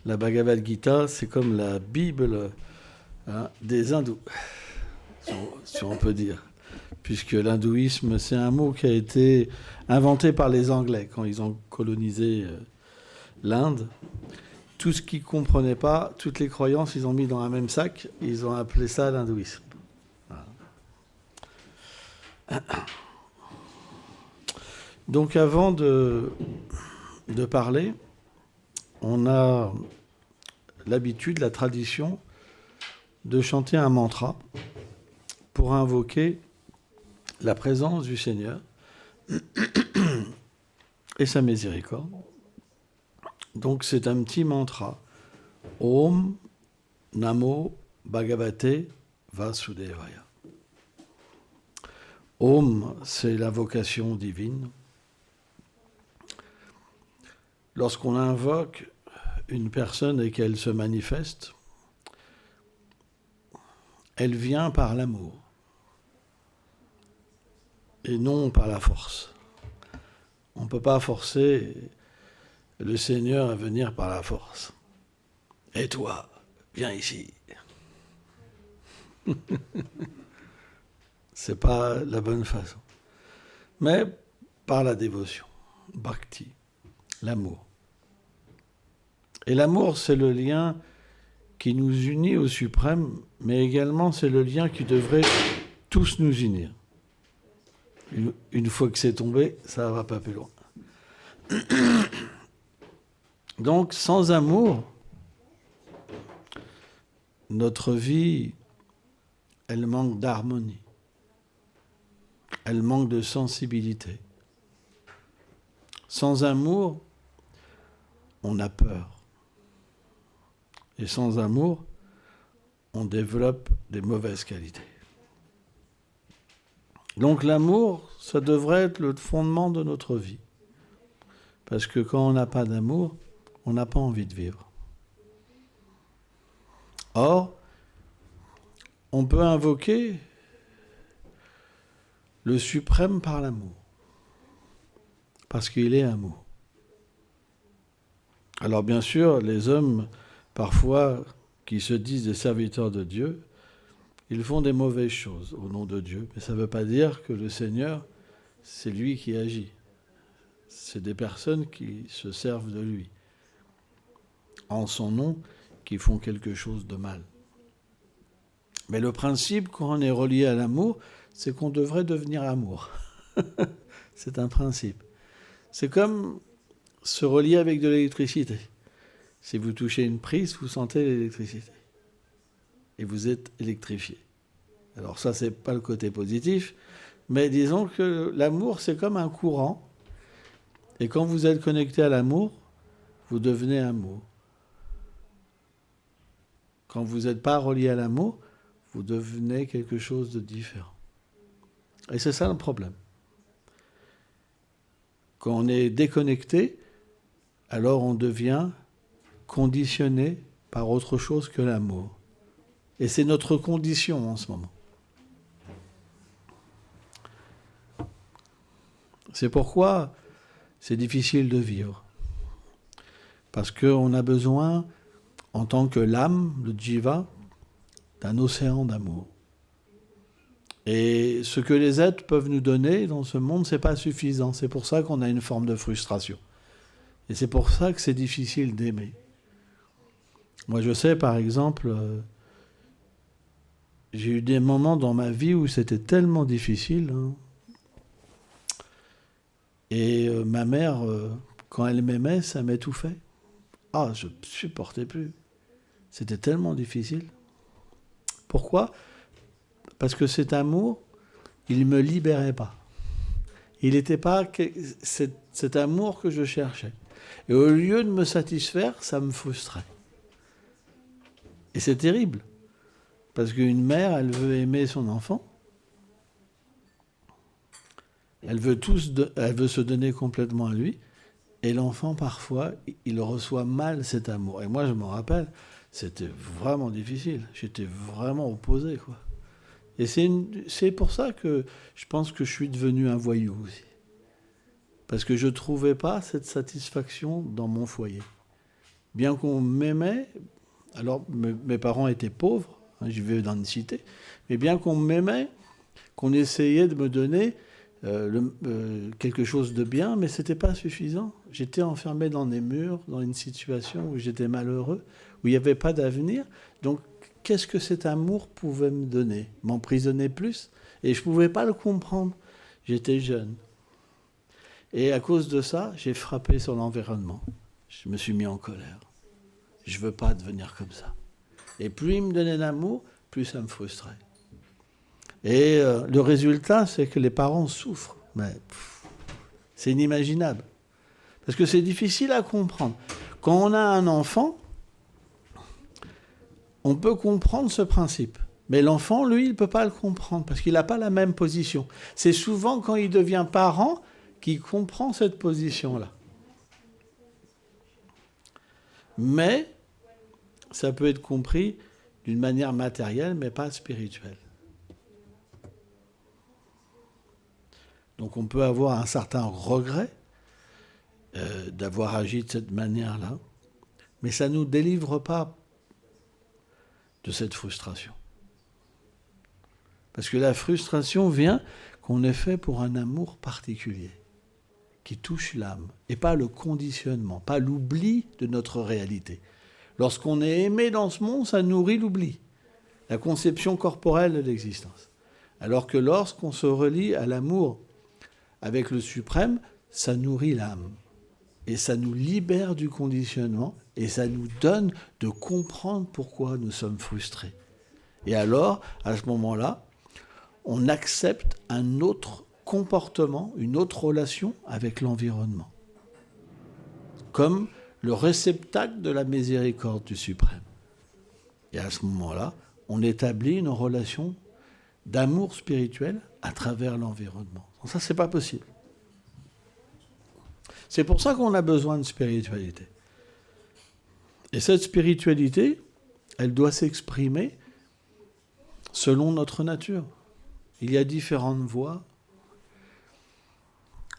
La Bhagavad Gita, c'est comme la Bible des hindous, si on peut dire. Puisque l'hindouisme, c'est un mot qui a été inventé par les Anglais quand ils ont colonisé l'Inde. Tout ce qu'ils ne comprenaient pas, toutes les croyances, ils ont mis dans un même sac, et ils ont appelé ça l'hindouisme. Voilà. Donc avant de parler, on a l'habitude, la tradition, de chanter un mantra pour invoquer la présence du Seigneur et sa miséricorde. Donc c'est un petit mantra. Om Namo Bhagavate Vasudevaya. Om, c'est l'invocation divine. Lorsqu'on invoque une personne et qu'elle se manifeste, elle vient par l'amour et non par la force. On ne peut pas forcer le Seigneur à venir par la force. Et toi, viens ici. C'est pas la bonne façon. Mais par la dévotion, bhakti, l'amour. Et l'amour, c'est le lien qui nous unit au suprême, mais également c'est le lien qui devrait tous nous unir. Une fois que c'est tombé, ça ne va pas plus loin. Donc, sans amour, notre vie, elle manque d'harmonie. Elle manque de sensibilité. Sans amour, on a peur. Et sans amour, on développe des mauvaises qualités. Donc l'amour, ça devrait être le fondement de notre vie. Parce que quand on n'a pas d'amour, on n'a pas envie de vivre. Or, on peut invoquer le suprême par l'amour. Parce qu'il est amour. Alors bien sûr, les hommes, parfois, qui se disent des serviteurs de Dieu, ils font des mauvaises choses au nom de Dieu. Mais ça ne veut pas dire que le Seigneur, c'est lui qui agit. C'est des personnes qui se servent de lui, en son nom, qui font quelque chose de mal. Mais le principe, quand on est relié à l'amour, c'est qu'on devrait devenir amour. C'est un principe. C'est comme se relier avec de l'électricité. Si vous touchez une prise, vous sentez l'électricité. Et vous êtes électrifié. Alors ça, c'est pas le côté positif, mais disons que l'amour, c'est comme un courant. Et quand vous êtes connecté à l'amour, vous devenez amour. Quand vous n'êtes pas relié à l'amour, vous devenez quelque chose de différent. Et c'est ça le problème. Quand on est déconnecté, alors on devient conditionné par autre chose que l'amour. Et c'est notre condition en ce moment. C'est pourquoi c'est difficile de vivre. Parce qu'on a besoin, en tant que l'âme, le jiva, d'un océan d'amour. Et ce que les êtres peuvent nous donner dans ce monde, c'est pas suffisant. C'est pour ça qu'on a une forme de frustration. Et c'est pour ça que c'est difficile d'aimer. Moi, je sais, par exemple, j'ai eu des moments dans ma vie où c'était tellement difficile. Et ma mère, quand elle m'aimait, ça m'étouffait. Ah, je ne supportais plus. C'était tellement difficile. Pourquoi ? Parce que cet amour, il ne me libérait pas. Il n'était pas cet amour que je cherchais. Et au lieu de me satisfaire, ça me frustrait. Et c'est terrible. Parce qu'une mère, elle veut aimer son enfant. Elle veut se donner complètement à lui. Et l'enfant, parfois, il reçoit mal cet amour. Et moi, je m'en rappelle, c'était vraiment difficile. J'étais vraiment opposé, quoi. Et c'est pour ça que je pense que je suis devenu un voyou aussi. Parce que je ne trouvais pas cette satisfaction dans mon foyer. bien qu'on m'aimait, alors mes parents étaient pauvres, hein, je vivais dans une cité, mais bien qu'on m'aimait, qu'on essayait de me donner quelque chose de bien, mais ce n'était pas suffisant. J'étais enfermé dans des murs, dans une situation où j'étais malheureux, où il n'y avait pas d'avenir. Donc, qu'est-ce que cet amour pouvait me donner? M'emprisonner plus? Et je ne pouvais pas le comprendre. J'étais jeune. Et à cause de ça, j'ai frappé sur l'environnement. Je me suis mis en colère. Je ne veux pas devenir comme ça. Et plus il me donnait d'amour, plus ça me frustrait. Et le résultat, c'est que les parents souffrent. Mais c'est inimaginable. Parce que c'est difficile à comprendre. Quand on a un enfant, on peut comprendre ce principe. Mais l'enfant, lui, il ne peut pas le comprendre parce qu'il n'a pas la même position. C'est souvent quand il devient parent qu'il comprend cette position-là. Mais ça peut être compris d'une manière matérielle, mais pas spirituelle. Donc on peut avoir un certain regret d'avoir agi de cette manière-là, mais ça ne nous délivre pas de cette frustration. Parce que la frustration vient qu'on est fait pour un amour particulier, qui touche l'âme, et pas le conditionnement, pas l'oubli de notre réalité. Lorsqu'on est aimé dans ce monde, ça nourrit l'oubli, la conception corporelle de l'existence. Alors que lorsqu'on se relie à l'amour avec le suprême, ça nourrit l'âme. Et ça nous libère du conditionnement et ça nous donne de comprendre pourquoi nous sommes frustrés. Et alors, à ce moment-là, on accepte un autre comportement, une autre relation avec l'environnement. Comme le réceptacle de la miséricorde du suprême. Et à ce moment-là, on établit une relation d'amour spirituel à travers l'environnement. Ça, c'est pas possible. C'est pour ça qu'on a besoin de spiritualité. Et cette spiritualité, elle doit s'exprimer selon notre nature. Il y a différentes voies.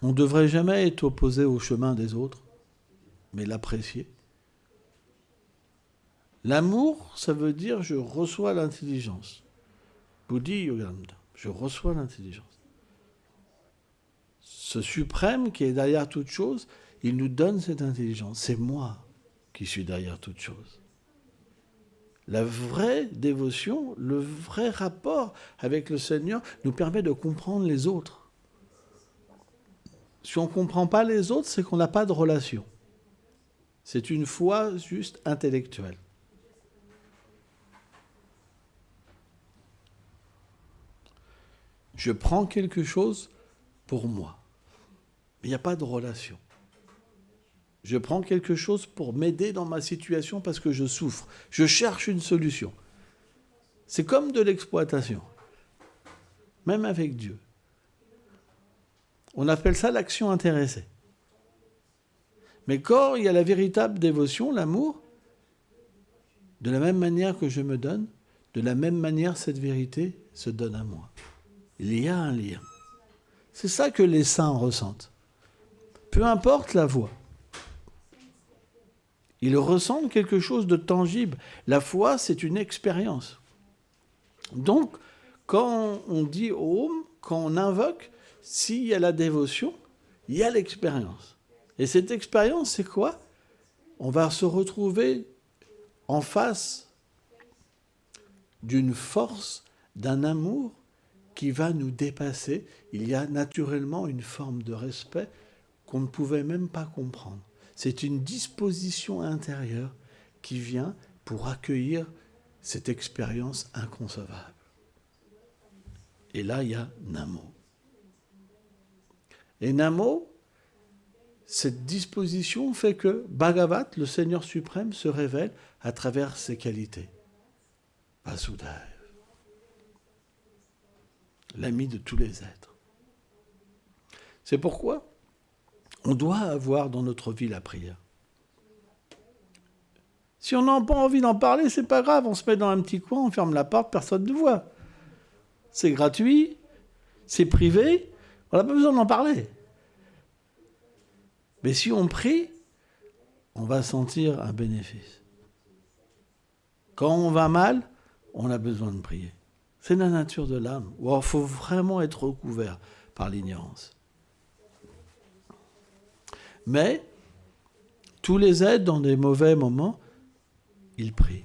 On ne devrait jamais être opposé au chemin des autres, mais l'apprécier. L'amour, ça veut dire je reçois l'intelligence. Buddhi Yogananda, je reçois l'intelligence. Ce suprême qui est derrière toute chose, il nous donne cette intelligence. C'est moi qui suis derrière toute chose. La vraie dévotion, le vrai rapport avec le Seigneur nous permet de comprendre les autres. Si on ne comprend pas les autres, c'est qu'on n'a pas de relation. C'est une foi juste intellectuelle. Je prends quelque chose pour moi. Mais il n'y a pas de relation. Je prends quelque chose pour m'aider dans ma situation parce que je souffre. Je cherche une solution. C'est comme de l'exploitation. Même avec Dieu. On appelle ça l'action intéressée. Mais quand il y a la véritable dévotion, l'amour, de la même manière que je me donne, de la même manière cette vérité se donne à moi. Il y a un lien. C'est ça que les saints ressentent. Peu importe la voie. Ils ressentent quelque chose de tangible. La foi, c'est une expérience. Donc, quand on dit Om, quand on invoque, s'il y a la dévotion, il y a l'expérience. Et cette expérience, c'est quoi? On va se retrouver en face d'une force, d'un amour qui va nous dépasser. Il y a naturellement une forme de respect qu'on ne pouvait même pas comprendre. C'est une disposition intérieure qui vient pour accueillir cette expérience inconcevable. Et là, il y a Namo. Et Namo, cette disposition fait que Bhagavat, le Seigneur suprême, se révèle à travers ses qualités. Vasudeva, l'ami de tous les êtres. C'est pourquoi on doit avoir dans notre vie la prière. Si on n'a pas envie d'en parler, c'est pas grave, on se met dans un petit coin, on ferme la porte, personne ne voit. C'est gratuit, c'est privé, on n'a pas besoin d'en parler. Mais si on prie, on va sentir un bénéfice. Quand on va mal, on a besoin de prier. C'est la nature de l'âme. Il faut vraiment être recouvert par l'ignorance. Mais tous les êtres, dans des mauvais moments, ils prient.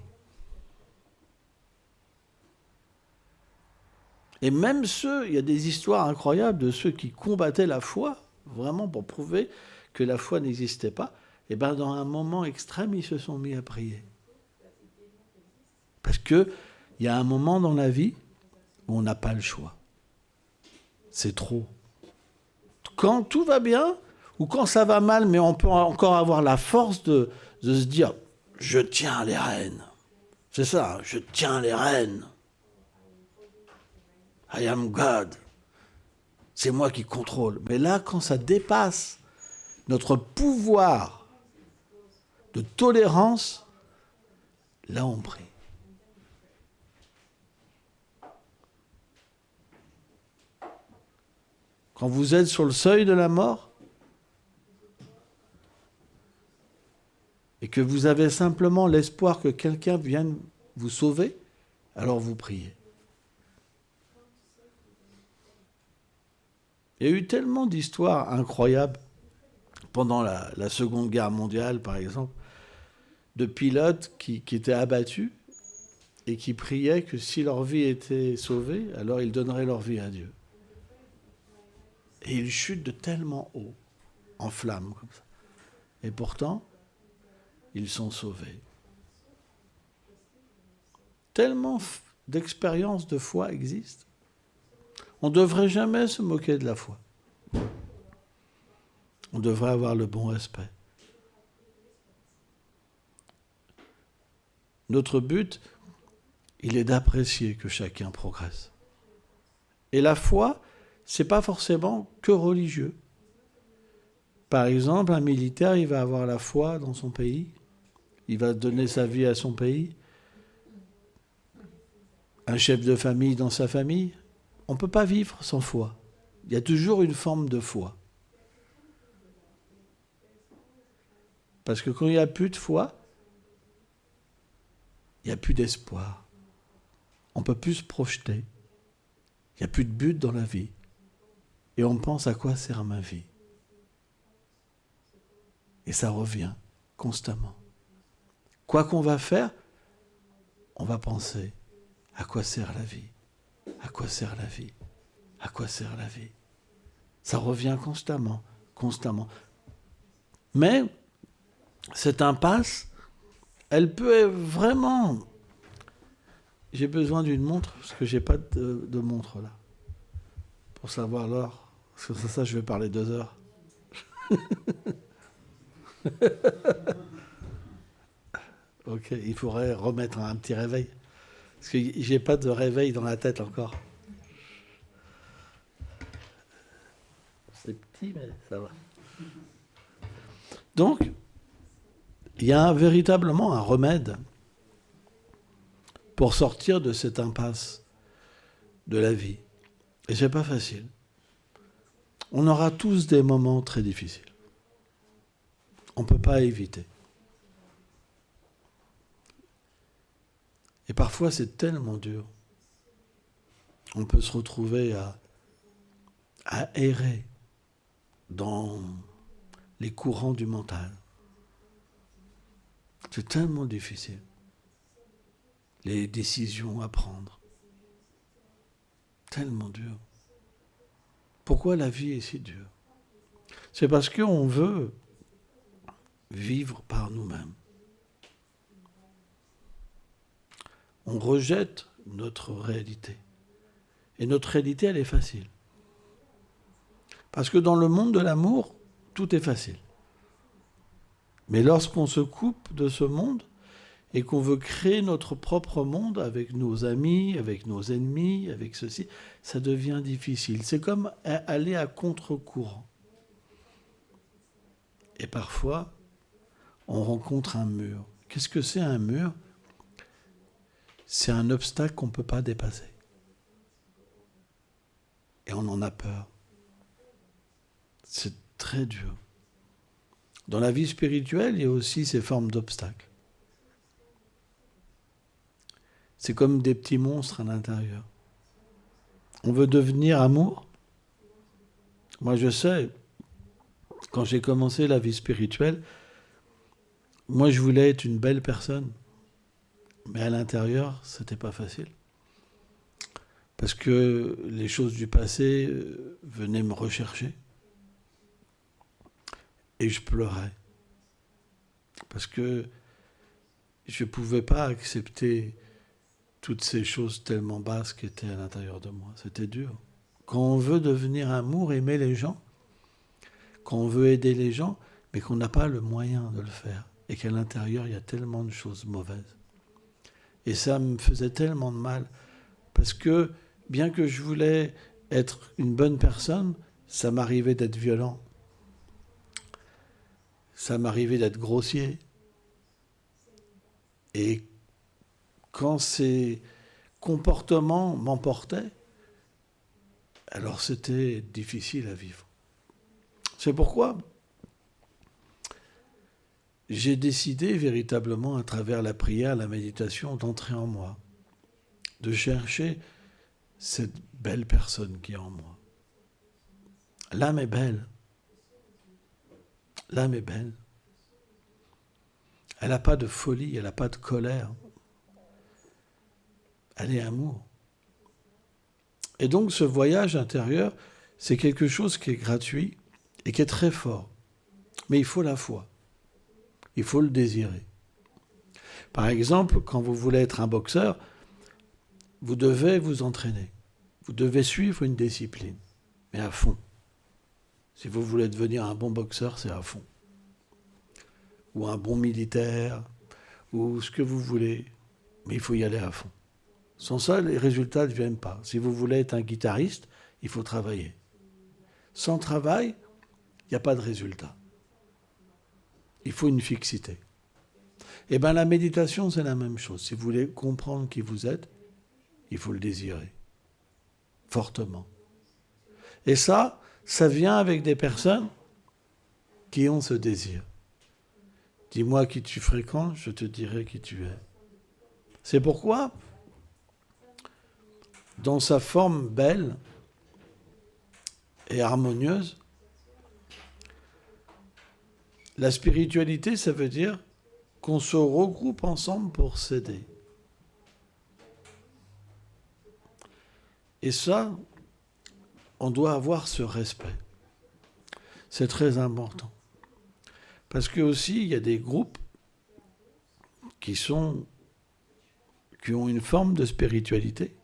Et même ceux, il y a des histoires incroyables de ceux qui combattaient la foi, vraiment pour prouver que la foi n'existait pas. Et bien dans un moment extrême, ils se sont mis à prier. Parce qu'il y a un moment dans la vie où on n'a pas le choix. C'est trop. Quand tout va bien, ou quand ça va mal, mais on peut encore avoir la force de se dire « je tiens les rênes ». C'est ça, je tiens les rênes. I am God. C'est moi qui contrôle. Mais là, quand ça dépasse notre pouvoir de tolérance, là on prie. Quand vous êtes sur le seuil de la mort et que vous avez simplement l'espoir que quelqu'un vienne vous sauver, alors vous priez. Il y a eu tellement d'histoires incroyables pendant la Seconde Guerre mondiale, par exemple, de pilotes qui étaient abattus et qui priaient que si leur vie était sauvée, alors ils donneraient leur vie à Dieu. Et ils chutent de tellement haut, en flammes comme ça. Et pourtant, ils sont sauvés. Tellement d'expériences de foi existent. On ne devrait jamais se moquer de la foi. On devrait avoir le bon respect. Notre but, il est d'apprécier que chacun progresse. Et la foi, c'est pas forcément que religieux. Par exemple, un militaire, il va avoir la foi dans son pays, il va donner sa vie à son pays. Un chef de famille dans sa famille, on ne peut pas vivre sans foi. Il y a toujours une forme de foi. Parce que quand il n'y a plus de foi, il n'y a plus d'espoir. On ne peut plus se projeter. Il n'y a plus de but dans la vie. Et on pense à quoi sert ma vie. Et ça revient constamment. Quoi qu'on va faire, on va penser à quoi sert la vie. À quoi sert la vie? À quoi sert la vie? Ça revient constamment, constamment. Mais cette impasse, elle peut vraiment... J'ai besoin d'une montre, parce que je n'ai pas de montre là, pour savoir l'heure. Parce que ça, je vais parler 2 heures. Ok, il faudrait remettre un petit réveil. Parce que je n'ai pas de réveil dans la tête encore. C'est petit, mais ça va. Donc, il y a véritablement un remède pour sortir de cette impasse de la vie. Et c'est pas facile. On aura tous des moments très difficiles. On ne peut pas éviter. Et parfois, c'est tellement dur. On peut se retrouver à errer dans les courants du mental. C'est tellement difficile. Les décisions à prendre. Tellement dur. Pourquoi la vie est si dure? C'est parce qu'on veut vivre par nous-mêmes. On rejette notre réalité. Et notre réalité, elle est facile. Parce que dans le monde de l'amour, tout est facile. Mais lorsqu'on se coupe de ce monde et qu'on veut créer notre propre monde avec nos amis, avec nos ennemis, avec ceci, ça devient difficile. C'est comme aller à contre-courant. Et parfois, on rencontre un mur. Qu'est-ce que c'est un mur? C'est un obstacle qu'on ne peut pas dépasser. Et on en a peur. C'est très dur. Dans la vie spirituelle, il y a aussi ces formes d'obstacles. C'est comme des petits monstres à l'intérieur. On veut devenir amour. Moi, je sais, quand j'ai commencé la vie spirituelle, moi, je voulais être une belle personne. Mais à l'intérieur, c'était pas facile. Parce que les choses du passé venaient me rechercher. Et je pleurais. Parce que je ne pouvais pas accepter toutes ces choses tellement basses qui étaient à l'intérieur de moi. C'était dur. Quand on veut devenir amour, aimer les gens, quand on veut aider les gens, mais qu'on n'a pas le moyen de le faire, et qu'à l'intérieur, il y a tellement de choses mauvaises. Et ça me faisait tellement de mal, parce que bien que je voulais être une bonne personne, ça m'arrivait d'être violent. Ça m'arrivait d'être grossier. Et quand ces comportements m'emportaient, alors c'était difficile à vivre. C'est pourquoi j'ai décidé véritablement, à travers la prière, la méditation, d'entrer en moi, de chercher cette belle personne qui est en moi. L'âme est belle. L'âme est belle. Elle n'a pas de folie, elle n'a pas de colère. Elle est amour. Et donc ce voyage intérieur, c'est quelque chose qui est gratuit et qui est très fort. Mais il faut la foi. Il faut le désirer. Par exemple, quand vous voulez être un boxeur, vous devez vous entraîner. Vous devez suivre une discipline, mais à fond. Si vous voulez devenir un bon boxeur, c'est à fond. Ou un bon militaire, ou ce que vous voulez. Mais il faut y aller à fond. Sans ça, les résultats ne viennent pas. Si vous voulez être un guitariste, il faut travailler. Sans travail, il n'y a pas de résultat. Il faut une fixité. Et bien la méditation, c'est la même chose. Si vous voulez comprendre qui vous êtes, il faut le désirer. Fortement. Et ça vient avec des personnes qui ont ce désir. Dis-moi qui tu fréquentes, je te dirai qui tu es. C'est pourquoi, dans sa forme belle et harmonieuse, la spiritualité, ça veut dire qu'on se regroupe ensemble pour s'aider. Et ça, on doit avoir ce respect. C'est très important. Parce que aussi, il y a des groupes qui ont une forme de spiritualité,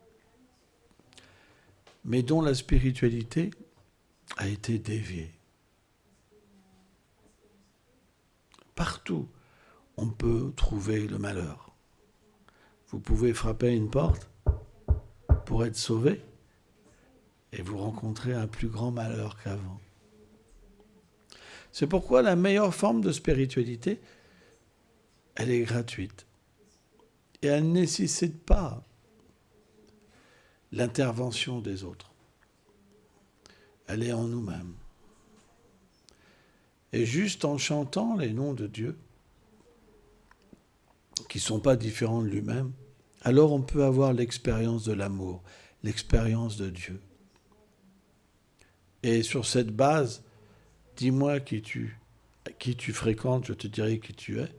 mais dont la spiritualité a été déviée. Partout, on peut trouver le malheur. Vous pouvez frapper à une porte pour être sauvé et vous rencontrez un plus grand malheur qu'avant. C'est pourquoi la meilleure forme de spiritualité, elle est gratuite. Et elle ne nécessite pas l'intervention des autres. Elle est en nous-mêmes. Et juste en chantant les noms de Dieu, qui ne sont pas différents de lui-même, alors on peut avoir l'expérience de l'amour, l'expérience de Dieu. Et sur cette base, dis-moi qui tu fréquentes, je te dirai qui tu es.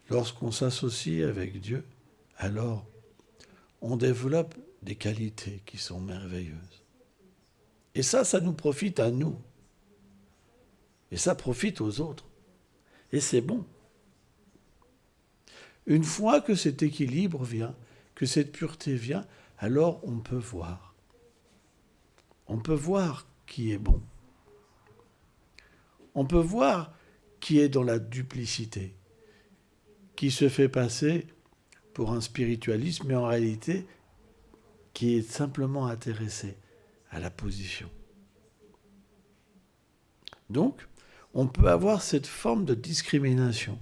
Lorsqu'on s'associe avec Dieu, alors on développe des qualités qui sont merveilleuses. Et ça nous profite à nous. Et ça profite aux autres. Et c'est bon. Une fois que cet équilibre vient, que cette pureté vient, alors on peut voir. On peut voir qui est bon. On peut voir qui est dans la duplicité, qui se fait passer pour un spiritualiste, mais en réalité, qui est simplement intéressé à la position. Donc, on peut avoir cette forme de discrimination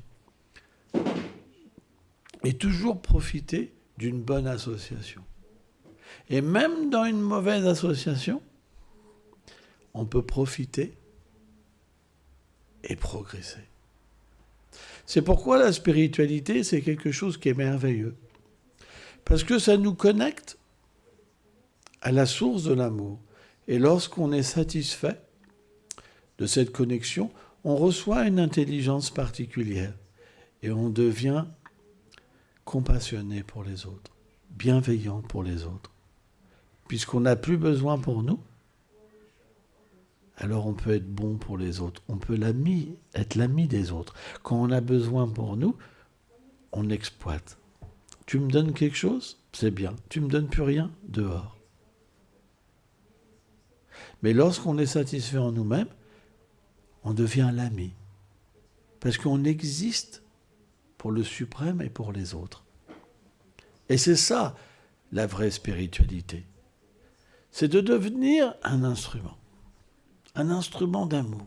et toujours profiter d'une bonne association. Et même dans une mauvaise association, on peut profiter et progresser. C'est pourquoi la spiritualité, c'est quelque chose qui est merveilleux. Parce que ça nous connecte à la source de l'amour. Et lorsqu'on est satisfait de cette connexion, on reçoit une intelligence particulière. Et on devient compassionné pour les autres, bienveillant pour les autres. Puisqu'on n'a plus besoin pour nous, alors on peut être bon pour les autres. On peut être l'ami des autres. Quand on a besoin pour nous, on exploite. Tu me donnes quelque chose, c'est bien. Tu me donnes plus rien, dehors. Mais lorsqu'on est satisfait en nous-mêmes, on devient l'ami. Parce qu'on existe pour le suprême et pour les autres. Et c'est ça, la vraie spiritualité. C'est de devenir un instrument d'amour.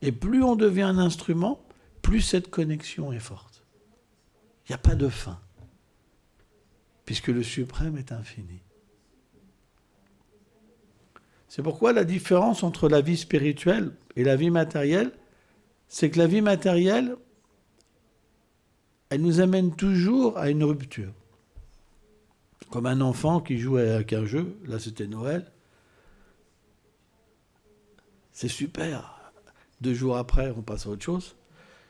Et plus on devient un instrument, plus cette connexion est forte. Il n'y a pas de fin, puisque le suprême est infini. C'est pourquoi la différence entre la vie spirituelle et la vie matérielle, c'est que la vie matérielle, elle nous amène toujours à une rupture. Comme un enfant qui joue avec un jeu, là c'était Noël, c'est super. 2 jours après, on passe à autre chose.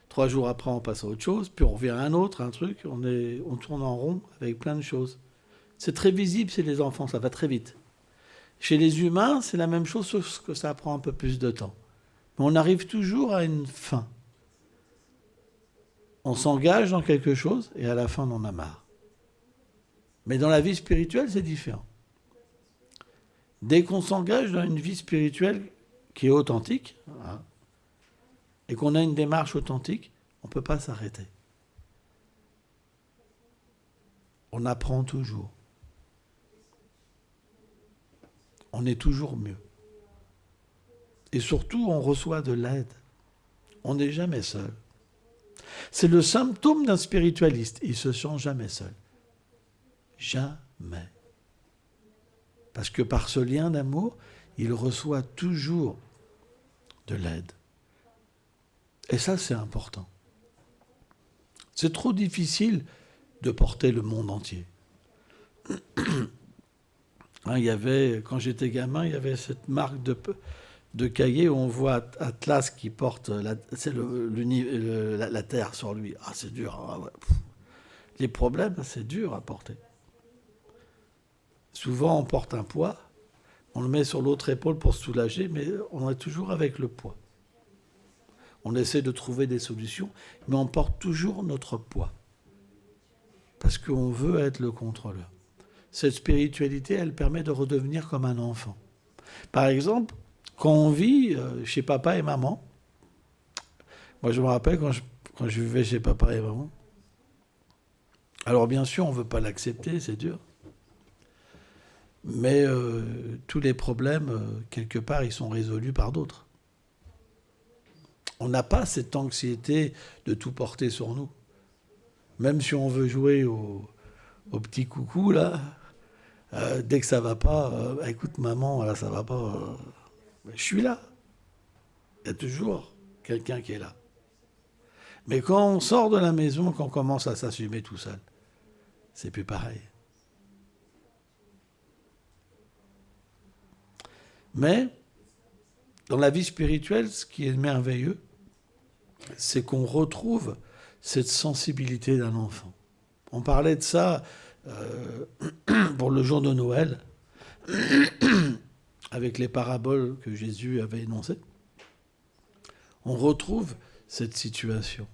3 jours après, on passe à autre chose. Puis on revient à un autre, un truc. On tourne en rond avec plein de choses. C'est très visible chez les enfants, ça va très vite. Chez les humains, c'est la même chose, sauf que ça prend un peu plus de temps. Mais on arrive toujours à une fin. On s'engage dans quelque chose et à la fin, on en a marre. Mais dans la vie spirituelle, c'est différent. Dès qu'on s'engage dans une vie spirituelle qui est authentique, hein, et qu'on a une démarche authentique, on ne peut pas s'arrêter. On apprend toujours. On est toujours mieux. Et surtout, on reçoit de l'aide. On n'est jamais seul. C'est le symptôme d'un spiritualiste. Il ne se sent jamais seul. Jamais. Parce que par ce lien d'amour, il reçoit toujours de l'aide. Et ça, c'est important. C'est trop difficile de porter le monde entier. Il y avait, quand j'étais gamin, il y avait cette marque de cahier où on voit Atlas qui porte la Terre sur lui. Ah, c'est dur. Hein, ouais. Les problèmes, c'est dur à porter. Souvent, on porte un poids, on le met sur l'autre épaule pour se soulager, mais on est toujours avec le poids. On essaie de trouver des solutions, mais on porte toujours notre poids. Parce qu'on veut être le contrôleur. Cette spiritualité, elle permet de redevenir comme un enfant. Par exemple, quand on vit chez papa et maman, moi je me rappelle quand je vivais chez papa et maman, alors bien sûr on ne veut pas l'accepter, c'est dur, mais tous les problèmes, quelque part, ils sont résolus par d'autres. On n'a pas cette anxiété de tout porter sur nous. Même si on veut jouer au petit coucou, là, dès que ça va pas, écoute maman, là ça va pas, je suis là. Il y a toujours quelqu'un qui est là. Mais quand on sort de la maison, qu'on commence à s'assumer tout seul, c'est plus pareil. Mais dans la vie spirituelle, ce qui est merveilleux, c'est qu'on retrouve cette sensibilité d'un enfant. On parlait de ça pour le jour de Noël, avec les paraboles que Jésus avait énoncées. On retrouve cette situation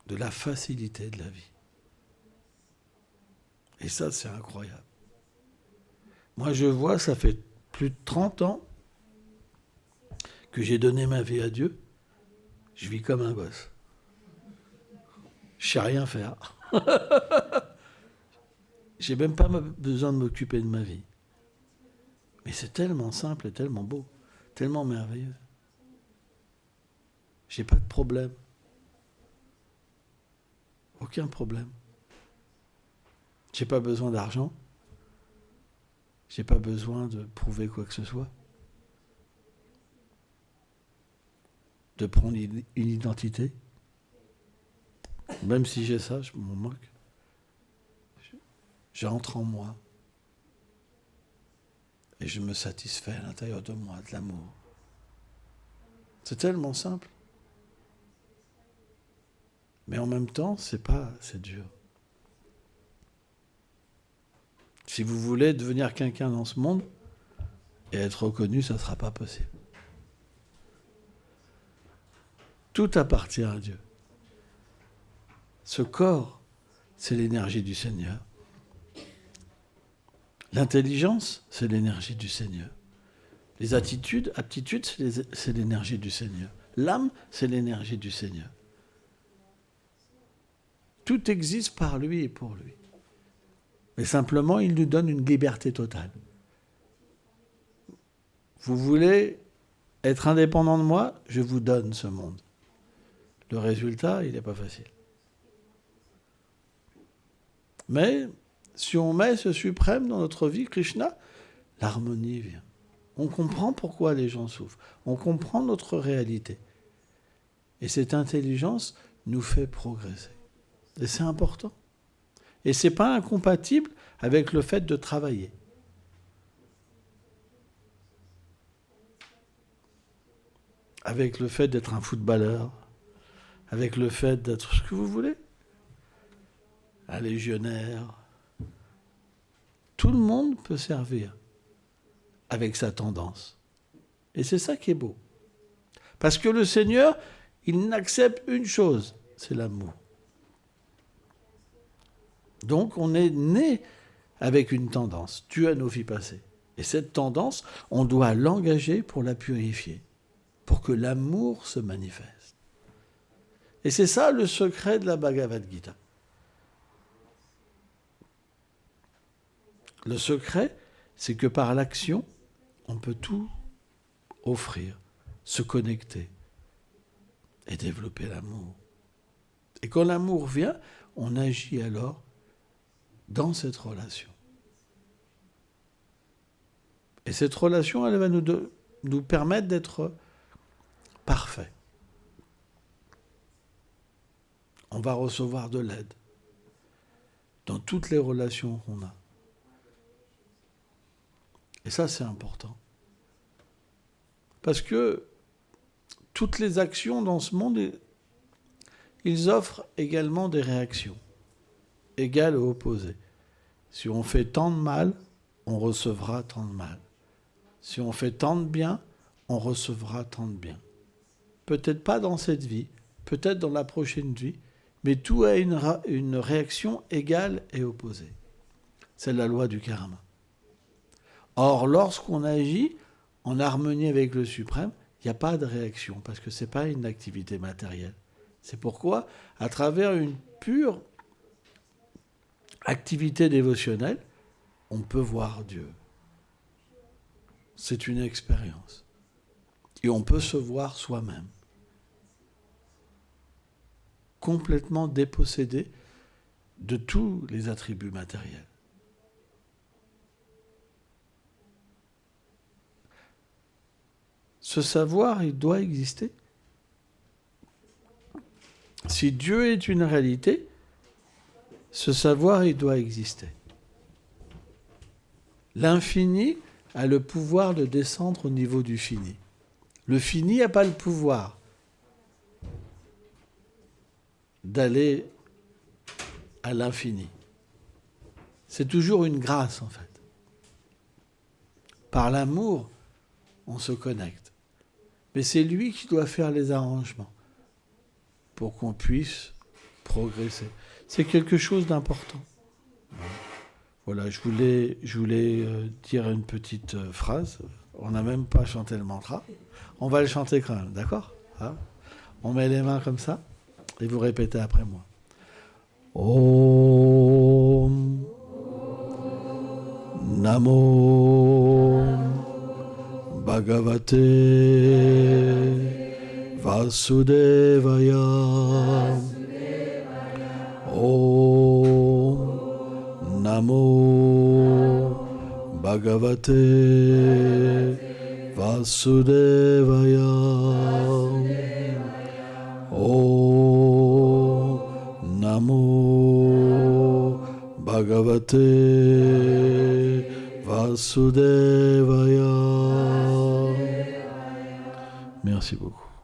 de la facilité de la vie. Et ça, c'est incroyable. Moi, je vois, ça fait plus de 30 ans que j'ai donné ma vie à Dieu. Je vis comme un gosse. Je sais rien faire. J'ai même pas besoin de m'occuper de ma vie. Mais c'est tellement simple et tellement beau, tellement merveilleux. J'ai pas de problème. Aucun problème. J'ai pas besoin d'argent. J'ai pas besoin de prouver quoi que ce soit. de prendre une identité. Même si j'ai ça, je m'en moque. J'entre en moi. Et je me satisfais à l'intérieur de moi de l'amour. C'est tellement simple. Mais en même temps, c'est dur. Si vous voulez devenir quelqu'un dans ce monde et être reconnu, ça ne sera pas possible. Tout appartient à Dieu. Ce corps, c'est l'énergie du Seigneur. L'intelligence, c'est l'énergie du Seigneur. Les aptitudes, c'est l'énergie du Seigneur. L'âme, c'est l'énergie du Seigneur. Tout existe par lui et pour lui. Mais simplement, il nous donne une liberté totale. Vous voulez être indépendant de moi, je vous donne ce monde. Le résultat, il n'est pas facile. Mais si on met ce suprême dans notre vie, Krishna, l'harmonie vient. On comprend pourquoi les gens souffrent. On comprend notre réalité. Et cette intelligence nous fait progresser. Et c'est important. Et ce n'est pas incompatible avec le fait de travailler. Avec le fait d'être un footballeur, avec le fait d'être ce que vous voulez, un légionnaire. Tout le monde peut servir avec sa tendance. Et c'est ça qui est beau. Parce que le Seigneur, il n'accepte une chose, c'est l'amour. Donc on est né avec une tendance. Dieu a nos vies passées. Et cette tendance, on doit l'engager pour la purifier, pour que l'amour se manifeste. Et c'est ça le secret de la Bhagavad Gita. Le secret, c'est que par l'action, on peut tout offrir, se connecter et développer l'amour. Et quand l'amour vient, on agit alors dans cette relation. Et cette relation, elle va nous permettre d'être parfaits. On va recevoir de l'aide dans toutes les relations qu'on a. Et ça, c'est important. Parce que toutes les actions dans ce monde, ils offrent également des réactions, égales et opposées. Si on fait tant de mal, on recevra tant de mal. Si on fait tant de bien, on recevra tant de bien. Peut-être pas dans cette vie, peut-être dans la prochaine vie, mais tout a une réaction égale et opposée. C'est la loi du karma. Or, lorsqu'on agit en harmonie avec le Suprême, il n'y a pas de réaction, parce que ce n'est pas une activité matérielle. C'est pourquoi, à travers une pure activité dévotionnelle, on peut voir Dieu. C'est une expérience. Et on peut se voir soi-même. Complètement dépossédé de tous les attributs matériels. Ce savoir, il doit exister. Si Dieu est une réalité, ce savoir, il doit exister. L'infini a le pouvoir de descendre au niveau du fini. Le fini n'a pas le pouvoir d'aller à l'infini. C'est toujours une grâce, en fait. Par l'amour, on se connecte. Mais c'est lui qui doit faire les arrangements pour qu'on puisse progresser. C'est quelque chose d'important. Voilà, je voulais dire une petite phrase. On n'a même pas chanté le mantra. On va le chanter quand même, d'accord ? On met les mains comme ça et vous répétez après moi. Om Namo Bhagavate Vasudevaya. Om Namo Bhagavate Vasudevaya. Namo Bhagavate Vasudevaya. Merci beaucoup.